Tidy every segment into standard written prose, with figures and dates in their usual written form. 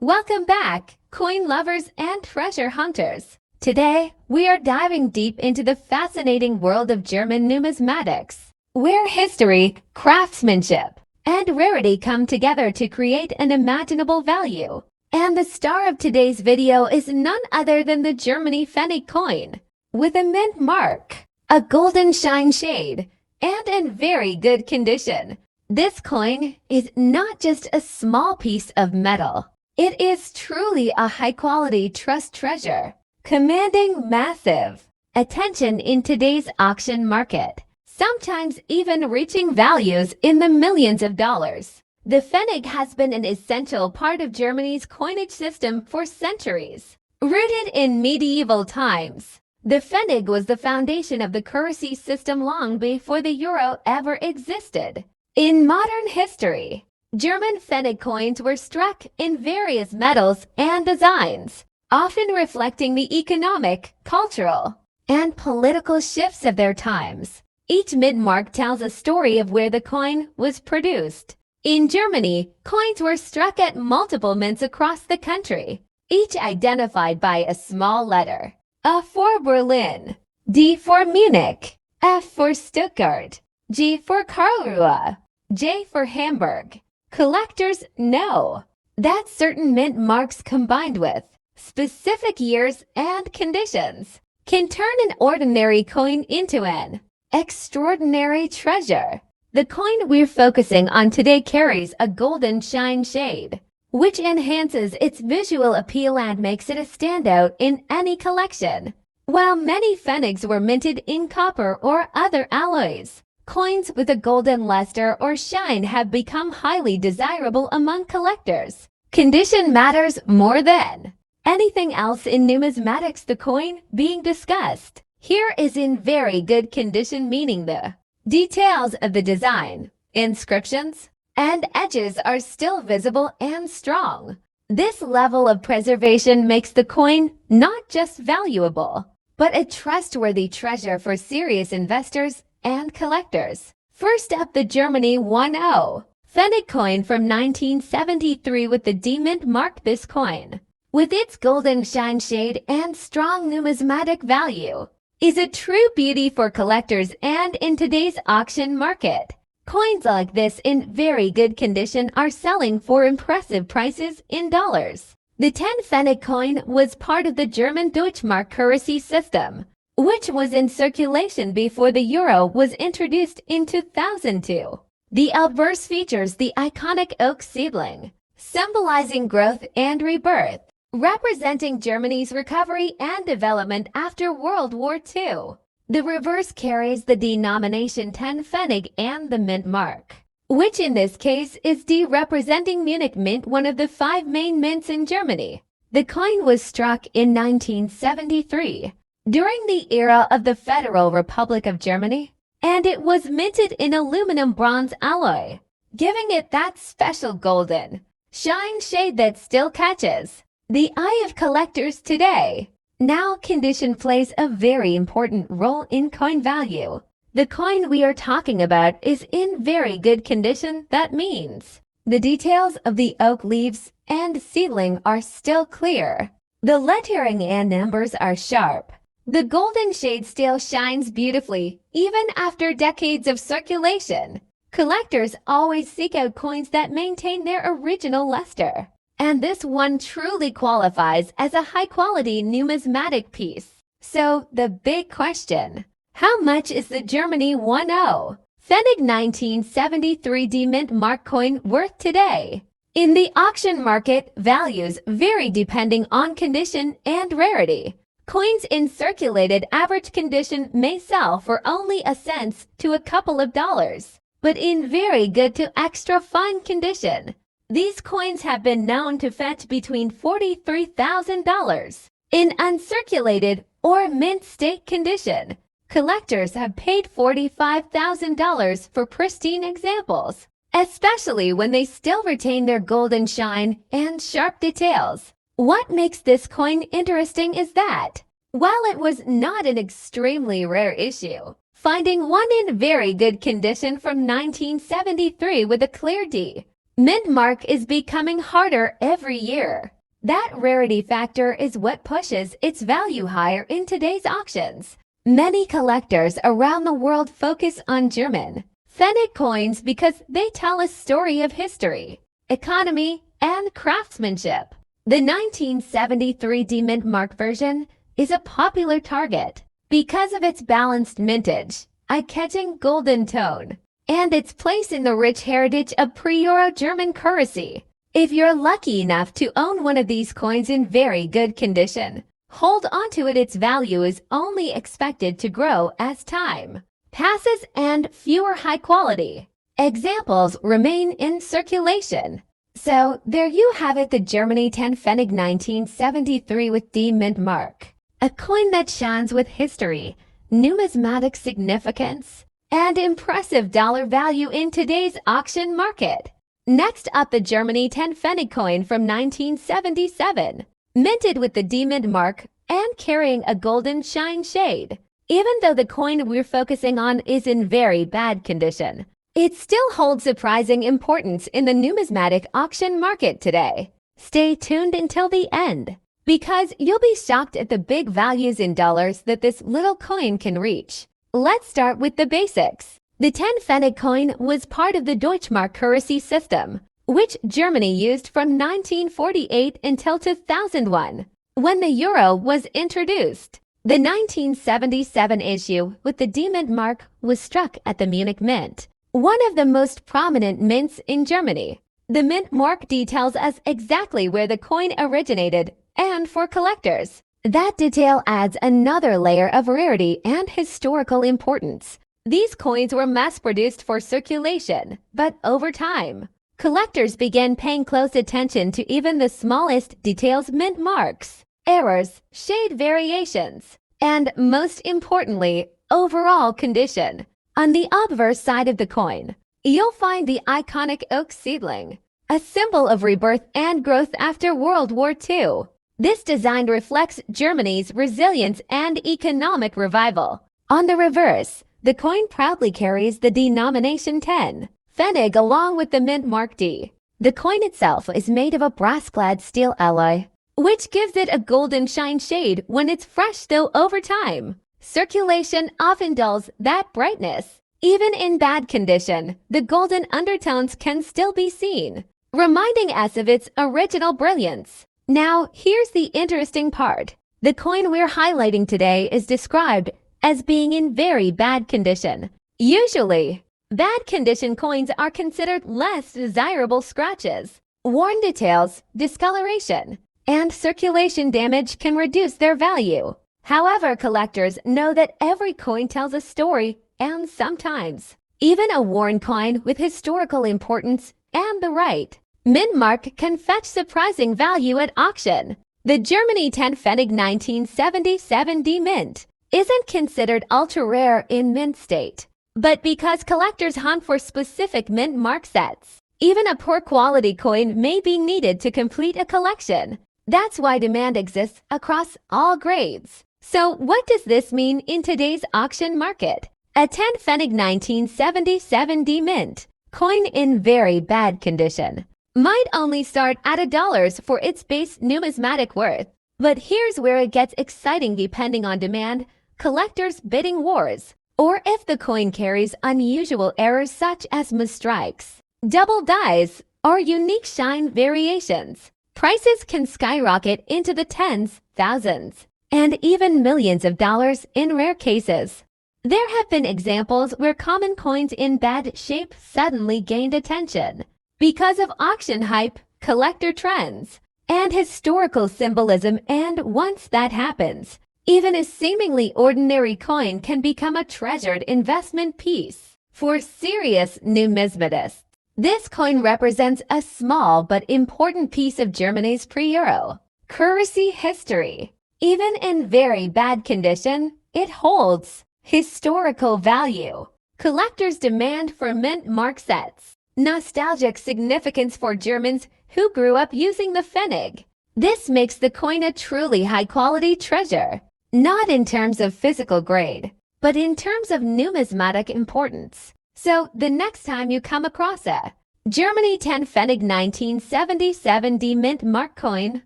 Welcome back, coin lovers and treasure hunters. Today, we are diving deep into the fascinating world of German numismatics, where history, craftsmanship, and rarity come together to create an imaginable value. And the star of today's video is none other than the Germany Pfennig coin, with a mint mark, a golden shine shade, and in very good condition. This coin is not just a small piece of metal. It is truly a high-quality trust treasure, commanding massive attention in today's auction market, sometimes even reaching values in the millions of dollars. The Pfennig has been an essential part of Germany's coinage system for centuries. Rooted in medieval times, the Pfennig was the foundation of the currency system long before the euro ever existed. In modern history, German Pfennig coins were struck in various metals and designs, often reflecting the economic, cultural, and political shifts of their times. Each mint mark tells a story of where the coin was produced. In Germany, coins were struck at multiple mints across the country, each identified by a small letter: A for Berlin, D for Munich, F for Stuttgart, G for Karlsruhe, J for Hamburg. Collectors know that certain mint marks combined with specific years and conditions can turn an ordinary coin into an extraordinary treasure. The coin we're focusing on today carries a golden shine shade, which enhances its visual appeal and makes it a standout in any collection. While many Pfennigs were minted in copper or other alloys, coins with a golden luster or shine have become highly desirable among collectors. Condition matters more than anything else in numismatics. The coin being discussed here is in very good condition, meaning the details of the design, inscriptions, and edges are still visible and strong. This level of preservation makes the coin not just valuable, but a trustworthy treasure for serious investors and collectors. First up, the Germany 10 Pfennig coin from 1973 with the D mint mark. This coin, with its golden shine shade and strong numismatic value, is a true beauty for collectors and in today's auction market. Coins like this in very good condition are selling for impressive prices in dollars. The 10 Pfennig coin was part of the German Deutschmark currency system, which was in circulation before the euro was introduced in 2002. The obverse features the iconic oak seedling, symbolizing growth and rebirth, representing Germany's recovery and development after World War II. The reverse carries the denomination 10 Pfennig and the mint mark, which in this case is D, representing Munich Mint, one of the 5 main mints in Germany. The coin was struck in 1973. During the era of the Federal Republic of Germany, and it was minted in aluminum bronze alloy, giving it that special golden shine shade that still catches the eye of collectors today. Now, condition plays a very important role in coin value. The coin we are talking about is in very good condition. That means the details of the oak leaves and seedling are still clear. The lettering and numbers are sharp. The golden shade still shines beautifully, even after decades of circulation. Collectors always seek out coins that maintain their original luster, and this one truly qualifies as a high-quality numismatic piece. So, the big question: how much is the Germany 10 Pfennig 1973 D mint mark coin worth today? In the auction market, values vary depending on condition and rarity. Coins in circulated average condition may sell for only a cent to a couple of dollars, but in very good to extra fine condition, these coins have been known to fetch between $43,000. In uncirculated or mint state condition, collectors have paid $45,000 for pristine examples, especially when they still retain their golden shine and sharp details. What makes this coin interesting is that, while it was not an extremely rare issue, finding one in very good condition from 1973 with a clear D Mint mark is becoming harder every year. That rarity factor is what pushes its value higher in today's auctions. Many collectors around the world focus on German Pfennig coins because they tell a story of history, economy, and craftsmanship. The 1973 D-Mint mark version is a popular target because of its balanced mintage, eye-catching golden tone, and its place in the rich heritage of pre-Euro German currency. If you're lucky enough to own one of these coins in very good condition, hold onto it. Its value is only expected to grow as time passes and fewer high-quality examples remain in circulation. So there you have it, the Germany 10 Pfennig 1973 with D-Mint mark. A coin that shines with history, numismatic significance, and impressive dollar value in today's auction market. Next up, the Germany 10 Pfennig coin from 1977, minted with the D-Mint mark and carrying a golden shine shade. Even though the coin we're focusing on is in very bad condition, it still holds surprising importance in the numismatic auction market today. Stay tuned until the end, because you'll be shocked at the big values in dollars that this little coin can reach. Let's start with the basics. The 10 Pfennig coin was part of the Deutschmark currency system, which Germany used from 1948 until 2001, when the euro was introduced. The 1977 issue with the D-Mint mark was struck at the Munich Mint, one of the most prominent mints in Germany. The mint mark details us exactly where the coin originated, and for collectors, that detail adds another layer of rarity and historical importance. These coins were mass-produced for circulation, but over time, collectors began paying close attention to even the smallest details: mint marks, errors, shade variations, and most importantly, overall condition. On the obverse side of the coin, you'll find the iconic oak seedling, a symbol of rebirth and growth after World War II. This design reflects Germany's resilience and economic revival. On the reverse, the coin proudly carries the denomination 10 Pfennig along with the mint mark D. The coin itself is made of a brass-clad steel alloy, which gives it a golden shine shade when it's fresh, though over time, circulation often dulls that brightness. Even in bad condition, the golden undertones can still be seen, reminding us of its original brilliance. Now, here's the interesting part. The coin we're highlighting today is described as being in very bad condition. Usually, bad condition coins are considered less desirable. Scratches, worn details, discoloration, and circulation damage can reduce their value. However, collectors know that every coin tells a story, and sometimes, even a worn coin with historical importance and the right mint mark can fetch surprising value at auction. The Germany 10 Pfennig 1977 D-Mint isn't considered ultra-rare in mint state, but because collectors hunt for specific mint mark sets, even a poor quality coin may be needed to complete a collection. That's why demand exists across all grades. So what does this mean in today's auction market? A 10 Pfennig 1977 D-Mint coin in very bad condition might only start at $1 for its base numismatic worth. But here's where it gets exciting: depending on demand, collectors' bidding wars, or if the coin carries unusual errors such as misstrikes, double dyes, or unique shine variations, prices can skyrocket into the tens, thousands, and even millions of dollars in rare cases. There have been examples where common coins in bad shape suddenly gained attention because of auction hype, collector trends, and historical symbolism, and once that happens, even a seemingly ordinary coin can become a treasured investment piece for serious numismatists. This coin represents a small but important piece of Germany's pre-Euro currency history. Even in very bad condition, it holds historical value. Collectors' demand for mint mark sets. Nostalgic significance for Germans who grew up using the Pfennig. This makes the coin a truly high-quality treasure, not in terms of physical grade, but in terms of numismatic importance. So the next time you come across a Germany 10 Pfennig 1977 D Mint Mark coin.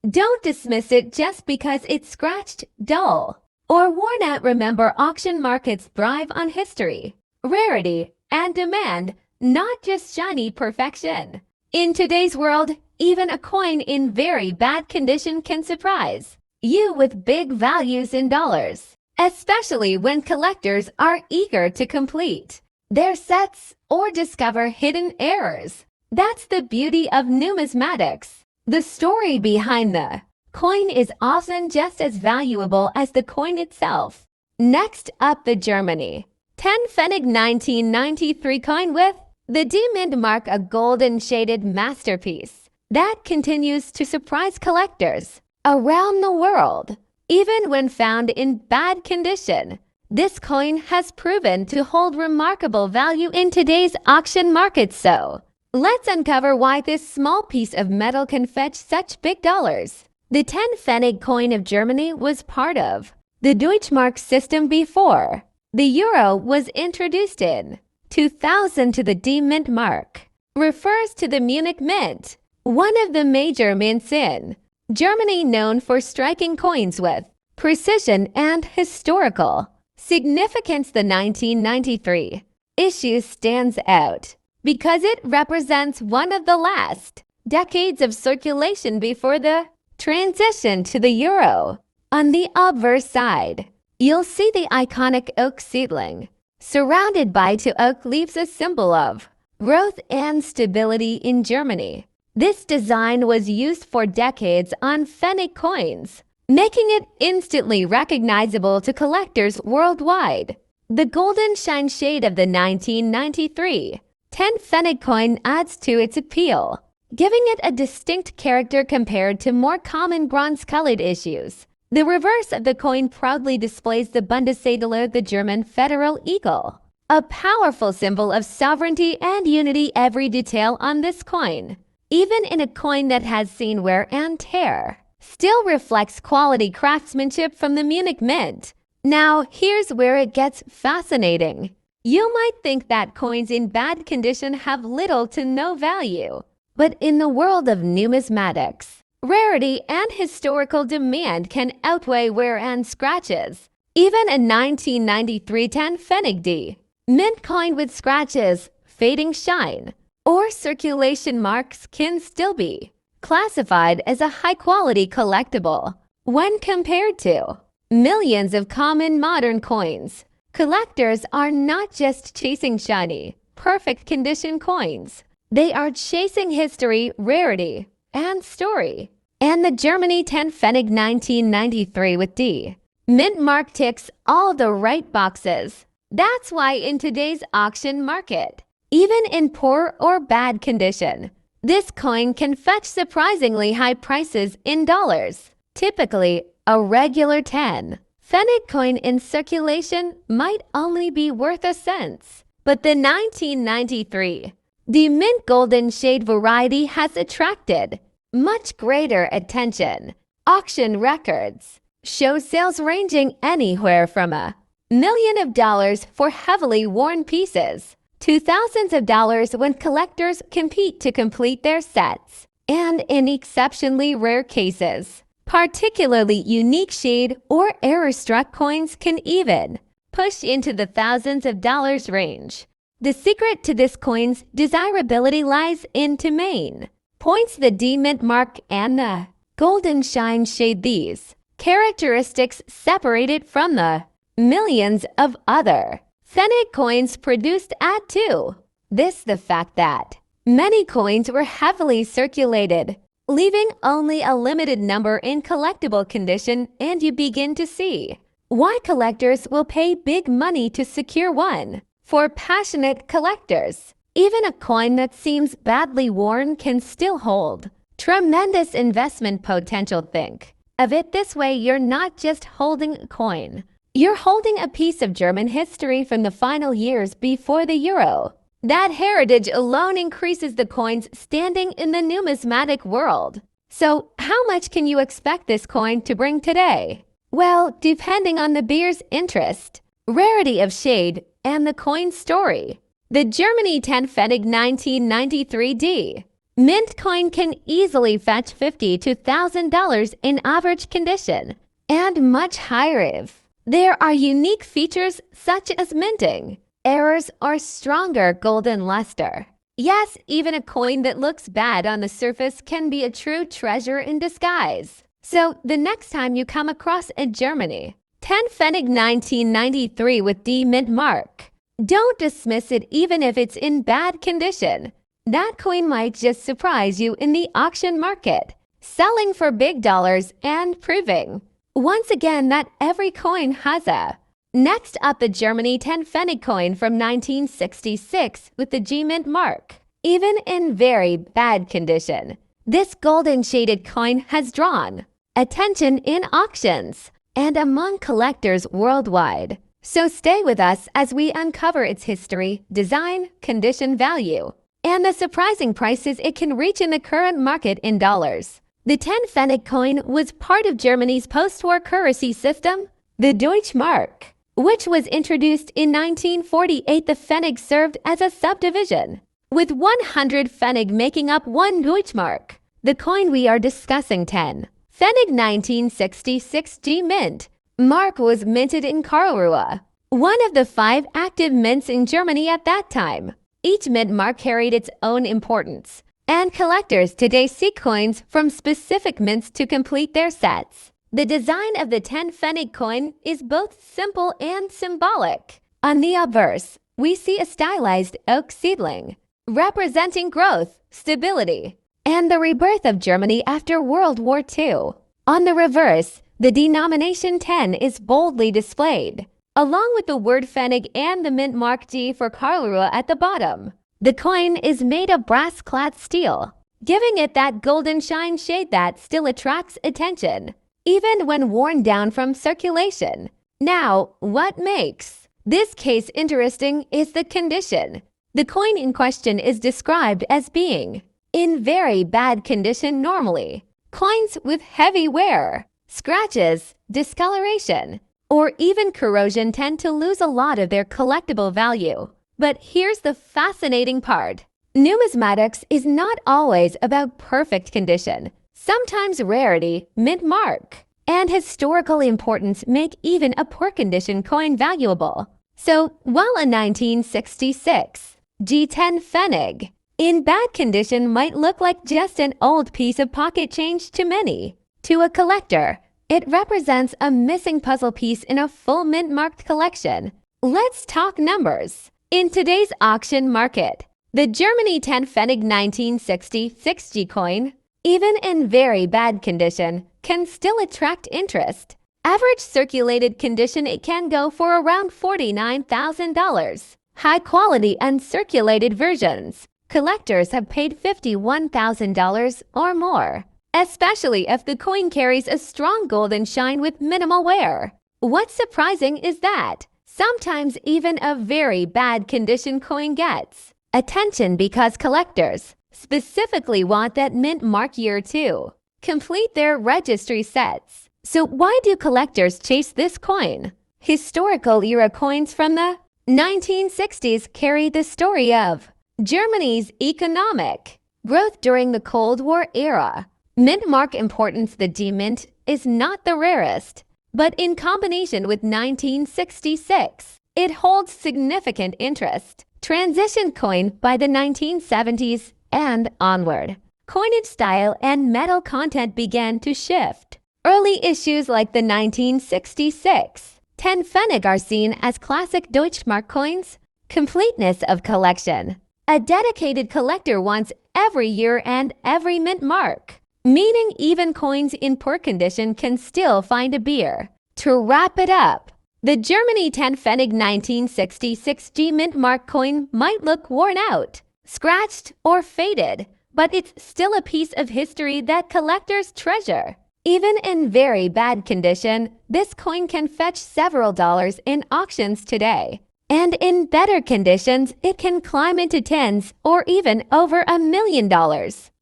Don't dismiss it just because it's scratched, dull, or worn out. Remember, auction markets thrive on history, rarity, and demand, not just shiny perfection. In today's world, even a coin in very bad condition can surprise you with big values in dollars, especially when collectors are eager to complete their sets or discover hidden errors. That's the beauty of numismatics. The story behind the coin is often just as valuable as the coin itself. Next up, the Germany 10 Pfennig 1993 coin with the D-Mint mark, a golden shaded masterpiece that continues to surprise collectors around the world. Even when found in bad condition, this coin has proven to hold remarkable value in today's auction market. So, let's uncover why this small piece of metal can fetch such big dollars. The 10 Pfennig coin of Germany was part of the Deutschmark system before the euro was introduced in 2000. To the D-Mint mark refers to the Munich Mint, one of the major mints in Germany, known for striking coins with precision and historical significance. The 1993 issue stands out because it represents one of the last decades of circulation before the transition to the euro. On the obverse side, you'll see the iconic oak seedling, surrounded by two oak leaves, a symbol of growth and stability in Germany. This design was used for decades on Pfennig coins, making it instantly recognizable to collectors worldwide. The golden shine shade of the 1993 10 Pfennig coin adds to its appeal, giving it a distinct character compared to more common bronze-colored issues. The reverse of the coin proudly displays the Bundesadler, the German federal eagle, a powerful symbol of sovereignty and unity. Every detail on this coin, even in a coin that has seen wear and tear, still reflects quality craftsmanship from the Munich Mint. Now, here's where it gets fascinating. You might think that coins in bad condition have little to no value, but in the world of numismatics, rarity and historical demand can outweigh wear and scratches. Even a 1993 10 Pfennig D Mint coin with scratches, fading shine, or circulation marks can still be classified as a high-quality collectible. When compared to millions of common modern coins, collectors are not just chasing shiny, perfect condition coins. They are chasing history, rarity, and story. And the Germany 10 Pfennig 1993 with D Mint mark ticks all the right boxes. That's why in today's auction market, even in poor or bad condition, this coin can fetch surprisingly high prices in dollars. Typically, a regular 10 Pfennig coin in circulation might only be worth a cent, but the 1993 D Mint golden shade variety has attracted much greater attention. Auction records show sales ranging anywhere from $1 million for heavily worn pieces to thousands of dollars when collectors compete to complete their sets. And in exceptionally rare cases, particularly unique shade or error-struck coins can even push into the thousands of dollars range. The secret to this coin's desirability lies in two main points: the D-Mint mark and the golden shine shade. These characteristics separate it from the millions of other Pfennig coins produced add to this the fact that many coins were heavily circulated, leaving only a limited number in collectible condition, and you begin to see why collectors will pay big money to secure one. For passionate collectors, even a coin that seems badly worn can still hold tremendous investment potential. Think of it this way: you're not just holding a coin, you're holding a piece of German history from the final years before the euro. That heritage alone increases the coin's standing in the numismatic world. So, how much can you expect this coin to bring today? Well, depending on the beer's interest, rarity of shade, and the coin's story, The Germany 10 Pfennig 1993D. Mint coin can easily fetch $50 to $1,000 in average condition, and much higher if there are unique features such as minting, errors, or stronger golden luster. Yes, even a coin that looks bad on the surface can be a true treasure in disguise. So the next time you come across a Germany 10 Pfennig 1993 with D mint mark, don't dismiss it even if it's in bad condition. That coin might just surprise you in the auction market, selling for big dollars and proving once again that every coin has a. Next up, the Germany 10 Pfennig coin from 1966 with the G mint mark. Even in very bad condition, this golden shaded coin has drawn attention in auctions and among collectors worldwide. So stay with us as we uncover its history, design, condition, value, and the surprising prices it can reach in the current market in dollars. The 10 Pfennig coin was part of Germany's post-war currency system, the Deutschmark, which was introduced in 1948. The Pfennig served as a subdivision, with 100 Pfennig making up one Deutschmark. The coin we are discussing, 10 Pfennig 1966 G mint mark, was minted in Karlsruhe, one of the 5 active mints in Germany at that time. Each mint mark carried its own importance, and collectors today seek coins from specific mints to complete their sets. The design of the 10 Pfennig coin is both simple and symbolic. On the obverse, we see a stylized oak seedling, representing growth, stability, and the rebirth of Germany after World War II. On the reverse, the denomination 10 is boldly displayed, along with the word Pfennig and the mint mark G for Karlsruhe at the bottom. The coin is made of brass-clad steel, giving it that golden shine shade that still attracts attention, even when worn down from circulation. Now, what makes this case interesting is the condition. The coin in question is described as being in very bad condition normally. Coins with heavy wear, scratches, discoloration, or even corrosion tend to lose a lot of their collectible value. But here's the fascinating part. Numismatics is not always about perfect condition. Sometimes rarity, mint mark, and historical importance make even a poor condition coin valuable. So, while a 1966 G10 Pfennig in bad condition might look like just an old piece of pocket change to many, to a collector, it represents a missing puzzle piece in a full mint-marked collection. Let's talk numbers. In today's auction market, the Germany 10 Pfennig 1966 G coin, even in very bad condition, can still attract interest. Average circulated condition, it can go for around $49,000. High quality uncirculated versions, collectors have paid $51,000 or more, especially if the coin carries a strong golden shine with minimal wear. What's surprising is that sometimes even a very bad condition coin gets attention because collectors specifically want that mint mark year to complete their registry sets. So why do collectors chase this coin? Historical era coins from the 1960s carry the story of Germany's economic growth during the Cold War era. Mint mark importance, the D mint is not the rarest, but in combination with 1966, it holds significant interest. Transition coin by the 1970s and onward, coinage style and metal content began to shift. Early issues like the 1966 10 Pfennig are seen as classic Deutschmark coins, completeness of collection. A dedicated collector wants every year and every mint mark, meaning even coins in poor condition can still find a beer. To wrap it up, the Germany 10 Pfennig 1966 G mint mark coin might look worn out, scratched, or faded, but it's still a piece of history that collectors treasure. Even in very bad condition, this coin can fetch several dollars in auctions today. And in better conditions, it can climb into tens or even over $1 million.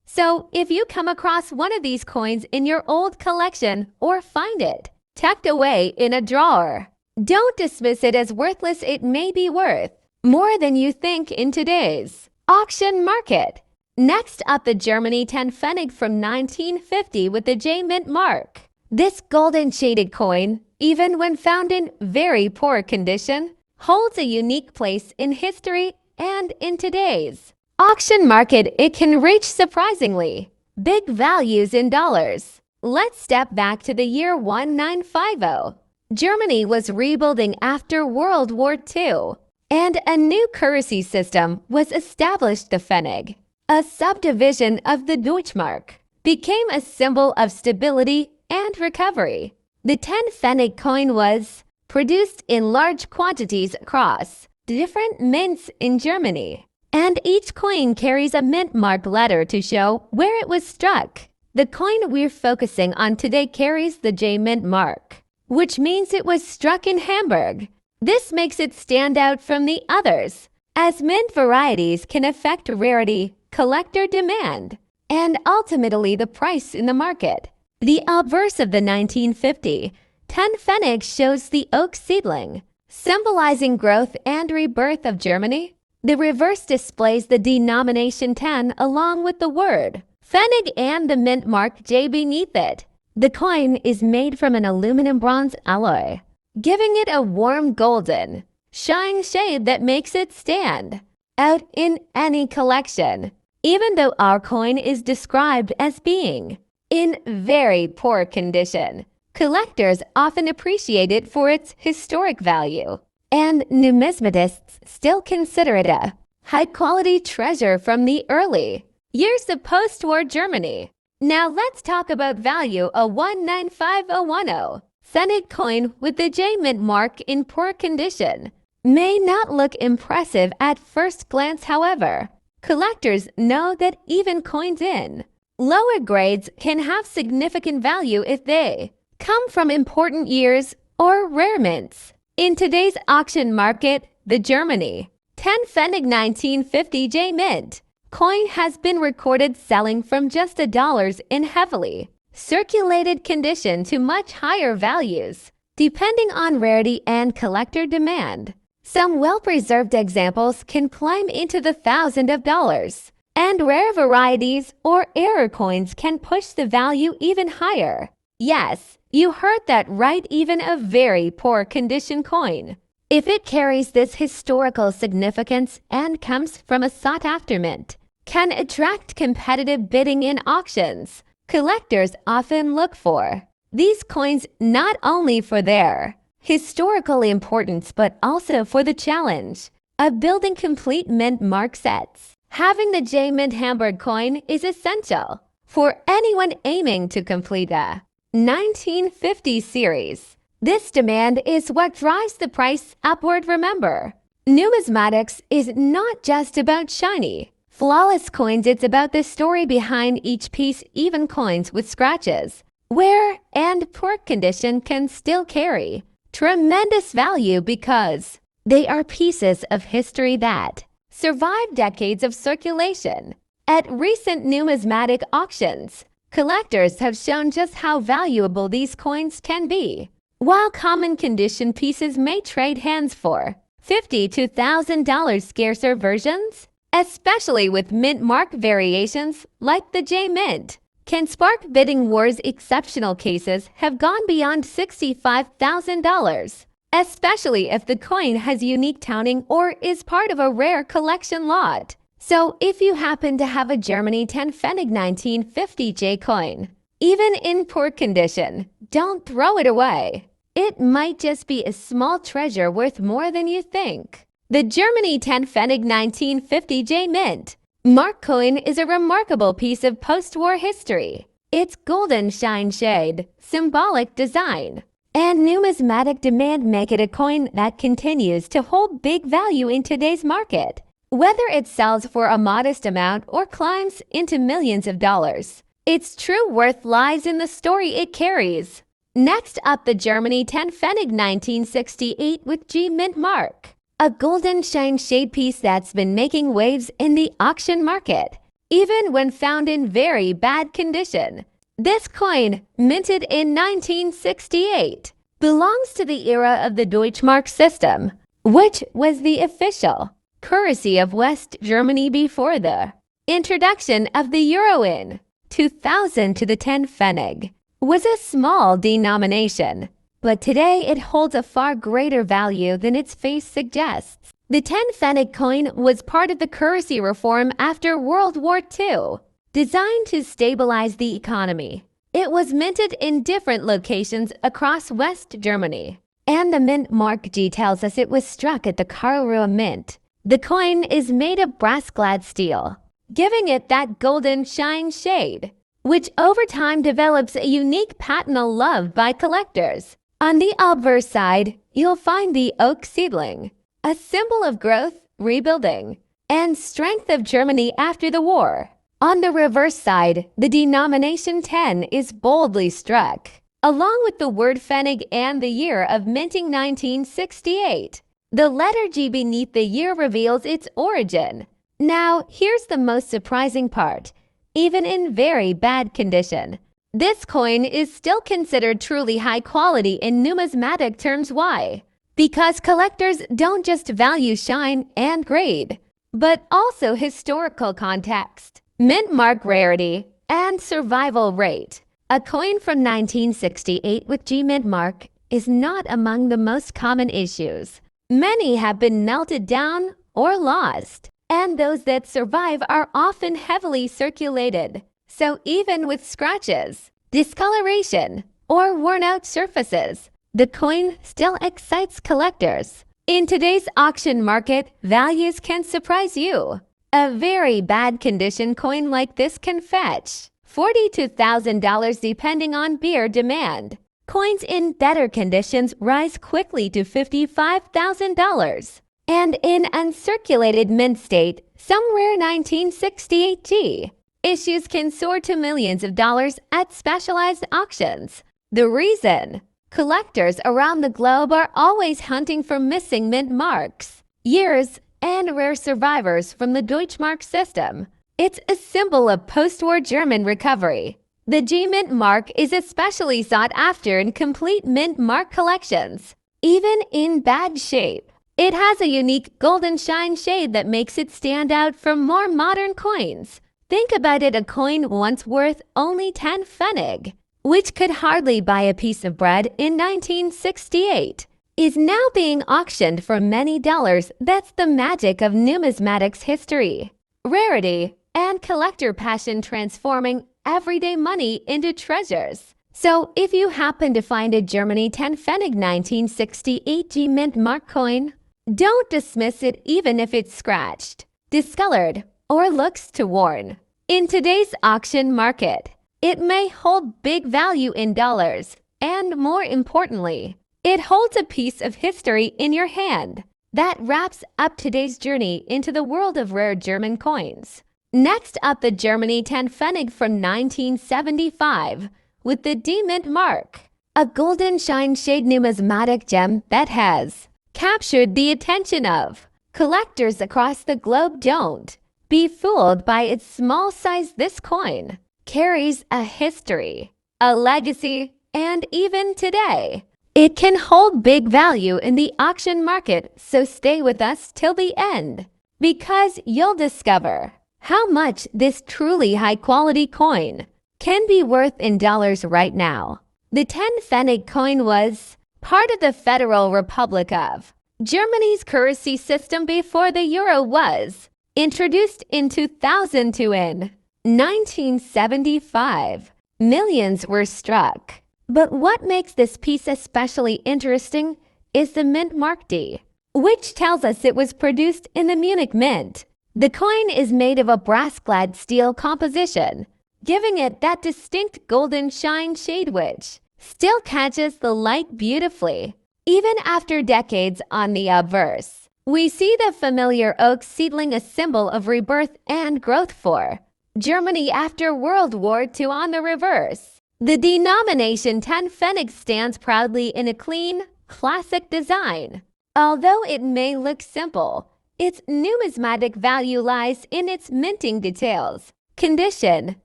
So if you come across one of these coins in your old collection or find it tucked away in a drawer, don't dismiss it as worthless. It may be worth more than you think in today's auction market. Next up, the Germany 10 Pfennig from 1950 with the J Mint mark. This golden shaded coin, even when found in very poor condition, holds a unique place in history and in today's auction market. It can reach surprisingly big values in dollars. Let's step back to the year 1950. Germany was rebuilding after World War II, and a new currency system was established. The Pfennig, a subdivision of the Deutschmark, became a symbol of stability and recovery. The 10 Pfennig coin was produced in large quantities across different mints in Germany, and each coin carries a mint mark letter to show where it was struck. The coin we're focusing on today carries the J Mint mark, which means it was struck in Hamburg. This makes it stand out from the others, as mint varieties can affect rarity, collector demand, and ultimately the price in the market. The obverse of the 1950 10 Pfennig shows the oak seedling, symbolizing growth and rebirth of Germany. The reverse displays the denomination 10 along with the word Pfennig and the mint mark J beneath it. The coin is made from an aluminum bronze alloy, giving it a warm golden, shine shade that makes it stand out in any collection. Even though our coin is described as being in very poor condition, collectors often appreciate it for its historic value, and numismatists still consider it a high-quality treasure from the early years of post-war Germany. Now let's talk about value. A 195010 Pfennig coin with the J Mint mark in poor condition may not look impressive at first glance. However, collectors know that even coins in lower grades can have significant value if they come from important years or rare mints. In today's auction market, the Germany 10 Pfennig 1950 J Mint coin has been recorded selling from just $1 in heavily circulated condition to much higher values, depending on rarity and collector demand. Some well-preserved examples can climb into the thousands of dollars, and rare varieties or error coins can push the value even higher. Yes, you heard that right, even a very poor condition coin, if it carries this historical significance and comes from a sought-after mint, can attract competitive bidding in auctions. Collectors often look for these coins not only for their historical importance but also for the challenge of building complete mint mark sets. Having the J Mint Hamburg coin is essential for anyone aiming to complete a 1950 series. This demand is what drives the price upward. Remember, numismatics is not just about shiny, flawless coins. It's about the story behind each piece. Even coins with scratches, wear, and poor condition can still carry tremendous value because they are pieces of history that survived decades of circulation. At recent numismatic auctions, collectors have shown just how valuable these coins can be. While common condition pieces may trade hands for $50 to $1,000, scarcer versions, especially with mint mark variations like the J Mint, can spark bidding wars. Exceptional cases have gone beyond $65,000, especially if the coin has unique toning or is part of a rare collection lot. So if you happen to have a Germany 10 Pfennig 1950 J coin, even in poor condition, don't throw it away. It might just be a small treasure worth more than you think. The Germany 10 Pfennig 1950 J Mint mark coin is a remarkable piece of post-war history. Its golden shine shade, symbolic design, and numismatic demand make it a coin that continues to hold big value in today's market. Whether it sells for a modest amount or climbs into millions of dollars, its true worth lies in the story it carries. Next up, the Germany 10 Pfennig 1968 with J Mint mark, a golden shine shade piece that's been making waves in the auction market, even when found in very bad condition. This coin, minted in 1968, belongs to the era of the Deutschmark system, which was the official currency of West Germany before the introduction of the euro in 2000 to the 10 Pfennig was a small denomination, but today it holds a far greater value than its face suggests. The 10 Pfennig coin was part of the currency reform after World War II, designed to stabilize the economy. It was minted in different locations across West Germany, and the mint mark G tells us it was struck at the Karlsruhe Mint. The coin is made of brass-clad steel, giving it that golden shine shade, which over time develops a unique patina love by collectors. On the obverse side, you'll find the oak seedling, a symbol of growth, rebuilding, and strength of Germany after the war. On the reverse side, the denomination 10 is boldly struck, along with the word Pfennig and the year of minting 1968. The letter G beneath the year reveals its origin. Now, here's the most surprising part. Even in very bad condition, this coin is still considered truly high quality in numismatic terms. Why? Because collectors don't just value shine and grade, but also historical context, mint mark rarity, and survival rate. A coin from 1968 with G mint mark is not among the most common issues. Many have been melted down or lost, and those that survive are often heavily circulated. So even with scratches, discoloration, or worn-out surfaces, the coin still excites collectors. In today's auction market, values can surprise you. A very bad condition coin like this can fetch $40,000 to $1,000 depending on beer demand. Coins in better conditions rise quickly to $55,000. And in uncirculated mint state, some rare 1968 G issues can soar to millions of dollars at specialized auctions. The reason? Collectors around the globe are always hunting for missing mint marks, years, and rare survivors from the Deutschmark system. It's a symbol of post-war German recovery. The G mint mark is especially sought after in complete mint mark collections, even in bad shape. It has a unique golden shine shade that makes it stand out from more modern coins. Think about it, a coin once worth only 10 Pfennig, which could hardly buy a piece of bread in 1968, is now being auctioned for many dollars. That's the magic of numismatics history. Rarity and collector passion transforming everyday money into treasures. So if you happen to find a Germany 10 Pfennig 1968 G mint mark coin, don't dismiss it even if it's scratched, discolored, or looks too worn. In today's auction market, it may hold big value in dollars, and more importantly, it holds a piece of history in your hand. That wraps up today's journey into the world of rare German coins. Next up, the Germany 10 Pfennig from 1975 with the D mint mark, a golden shine shade numismatic gem that has captured the attention of collectors across the globe. Don't be fooled by its small size. This coin carries a history, a legacy, and even today, it can hold big value in the auction market. So stay with us till the end, because you'll discover how much this truly high-quality coin can be worth in dollars right now. The 10 Pfennig coin was part of the Federal Republic of Germany's currency system before the euro was introduced in 2002. In 1975, millions were struck. But what makes this piece especially interesting is the mint mark D, which tells us it was produced in the Munich Mint. The coin is made of a brass-clad steel composition, giving it that distinct golden shine shade which still catches the light beautifully. Even after decades. On the obverse, we see the familiar oak seedling, a symbol of rebirth and growth for Germany after World War II. On the reverse, the denomination 10 Pfennig stands proudly in a clean, classic design. Although it may look simple, its numismatic value lies in its minting details, condition,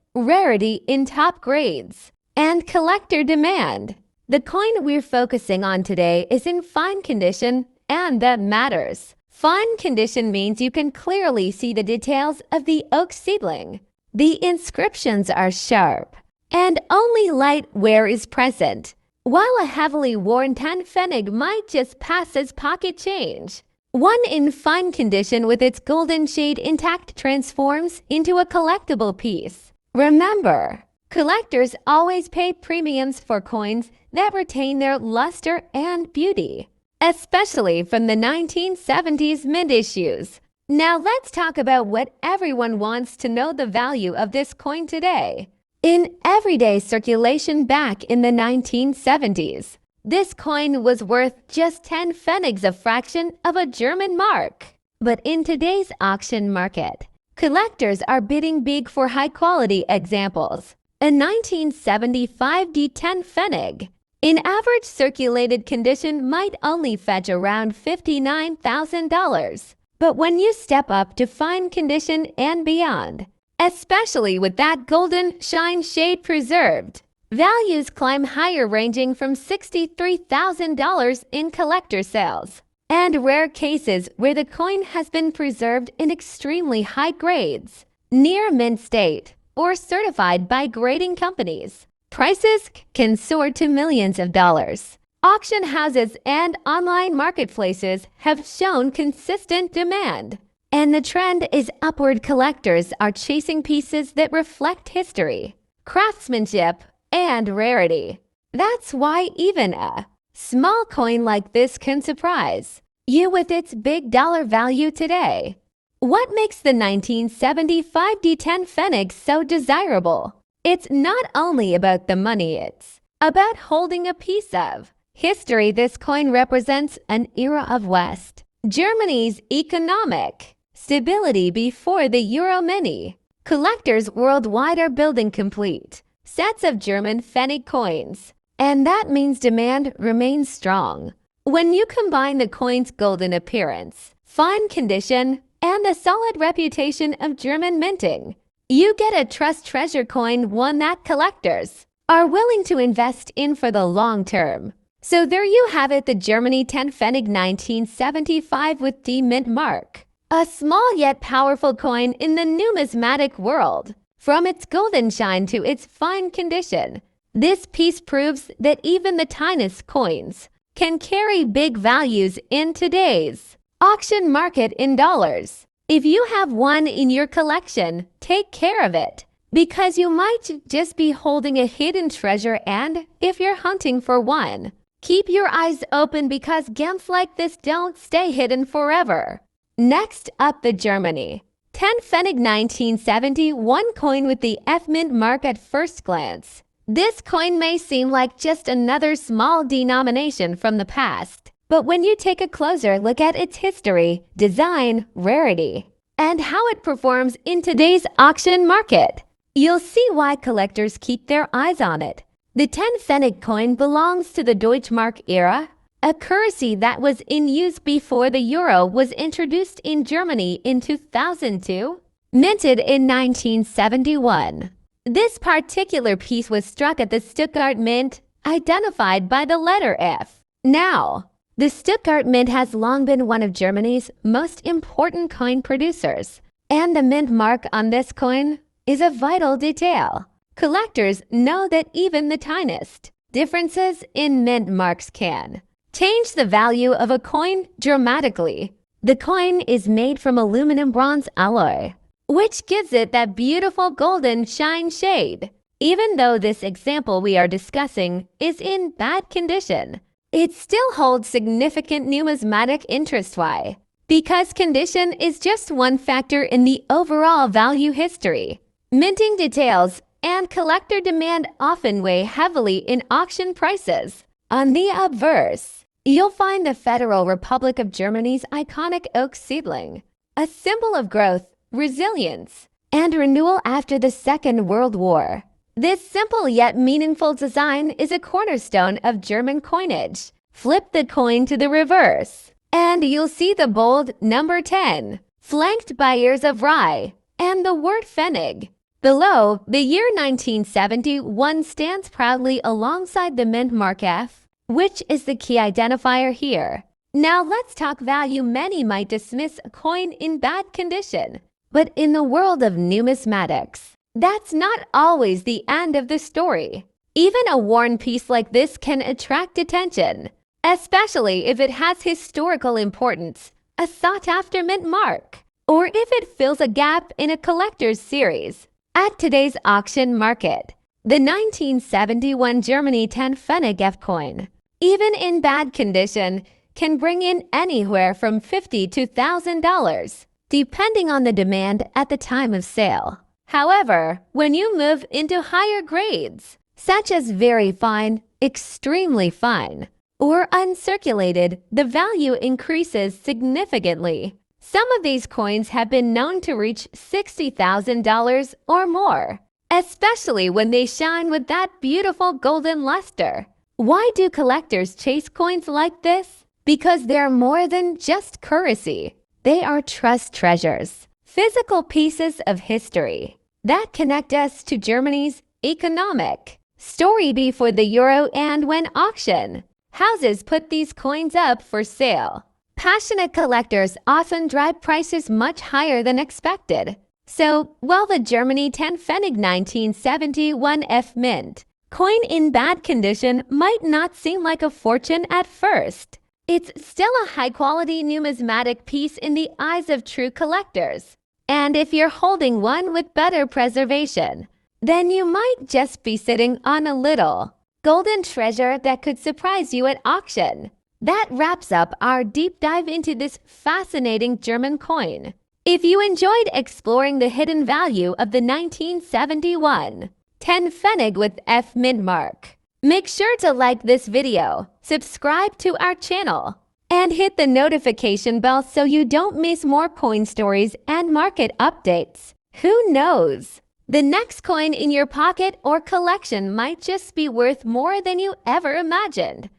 rarity in top grades, and collector demand. The coin we're focusing on today is in fine condition, and that matters. Fine condition means you can clearly see the details of the oak seedling. The inscriptions are sharp, and only light wear is present, while a heavily worn 10 pfennig might just pass as pocket change. One in fine condition with its golden shade intact transforms into a collectible piece. Remember, collectors always pay premiums for coins that retain their luster and beauty, especially from the 1970s mint issues. Now let's talk about what everyone wants to know: the value of this coin today. In everyday circulation back in the 1970s, this coin was worth just 10 pfennigs, a fraction of a German mark. But in today's auction market, collectors are bidding big for high-quality examples. A 1975 D10 pfennig, in average circulated condition, might only fetch around $59,000. But when you step up to fine condition and beyond, especially with that golden shine shade preserved, values climb higher, ranging from $63,000 in collector sales, and rare cases where the coin has been preserved in extremely high grades, near mint state, or certified by grading companies. Prices can soar to millions of dollars. Auction houses and online marketplaces have shown consistent demand, and the trend is upward. Collectors are chasing pieces that reflect history, craftsmanship, and rarity. That's why even a small coin like this can surprise you with its big dollar value today. What makes the 1975 D10 pfennig so desirable? It's not only about the money, it's about holding a piece of history. This coin represents an era of West Germany's economic stability before the Euro Mini. Collectors worldwide are building complete sets of German pfennig coins, and that means demand remains strong. When you combine the coin's golden appearance, fine condition, and the solid reputation of German minting, you get a trust treasure coin, one that collectors are willing to invest in for the long term. So there you have it, the Germany 10 pfennig 1975 with D mint mark. A small yet powerful coin in the numismatic world. From its golden shine to its fine condition, this piece proves that even the tiniest coins can carry big values in today's auction market in dollars. If you have one in your collection, take care of it, because you might just be holding a hidden treasure. And if you're hunting for one, keep your eyes open, because gems like this don't stay hidden forever. Next up, the Germany 10 pfennig 1971 coin with the F mint mark. At first glance, this coin may seem like just another small denomination from the past, but when you take a closer look at its history, design, rarity, and how it performs in today's auction market, you'll see why collectors keep their eyes on it. The 10 pfennig coin belongs to the Deutschmark era, a currency that was in use before the euro was introduced in Germany in 2002, minted in 1971. This particular piece was struck at the Stuttgart Mint, identified by the letter F. Now, the Stuttgart Mint has long been one of Germany's most important coin producers, and the mint mark on this coin is a vital detail. Collectors know that even the tiniest differences in mint marks can change the value of a coin dramatically. The coin is made from aluminum bronze alloy, which gives it that beautiful golden shine shade. Even though this example we are discussing is in bad condition, it still holds significant numismatic interest. Why? Because condition is just one factor in the overall value history. Minting details and collector demand often weigh heavily in auction prices. On the obverse, you'll find the Federal Republic of Germany's iconic oak seedling, a symbol of growth, resilience, and renewal after the Second World War. This simple yet meaningful design is a cornerstone of German coinage. Flip the coin to the reverse, and you'll see the bold number 10, flanked by ears of rye, and the word pfennig. Below, the year 1971 stands proudly alongside the mint mark F, which is the key identifier here. Now let's talk value. Many might dismiss a coin in bad condition, but in the world of numismatics, that's not always the end of the story. Even a worn piece like this can attract attention, especially if it has historical importance, a sought-after mint mark, or if it fills a gap in a collector's series. At today's auction market, the 1971 Germany 10 Pfennig F coin, even in bad condition, can bring in anywhere from $50 to $1,000, depending on the demand at the time of sale. However, when you move into higher grades, such as very fine, extremely fine, or uncirculated, the value increases significantly. Some of these coins have been known to reach $60,000 or more, especially when they shine with that beautiful golden luster. Why do collectors chase coins like this? Because they're more than just currency. They are trust treasures, physical pieces of history that connect us to Germany's economic story before the euro and when auction houses put these coins up for sale. Passionate collectors often drive prices much higher than expected. So, while the Germany 10 Pfennig 1971 F mint coin in bad condition might not seem like a fortune at first, it's still a high-quality numismatic piece in the eyes of true collectors. And if you're holding one with better preservation, then you might just be sitting on a little golden treasure that could surprise you at auction. That wraps up our deep dive into this fascinating German coin. If you enjoyed exploring the hidden value of the 1971 10 Pfennig with F mint mark, make sure to like this video, subscribe to our channel, and hit the notification bell so you don't miss more coin stories and market updates. Who knows? The next coin in your pocket or collection might just be worth more than you ever imagined.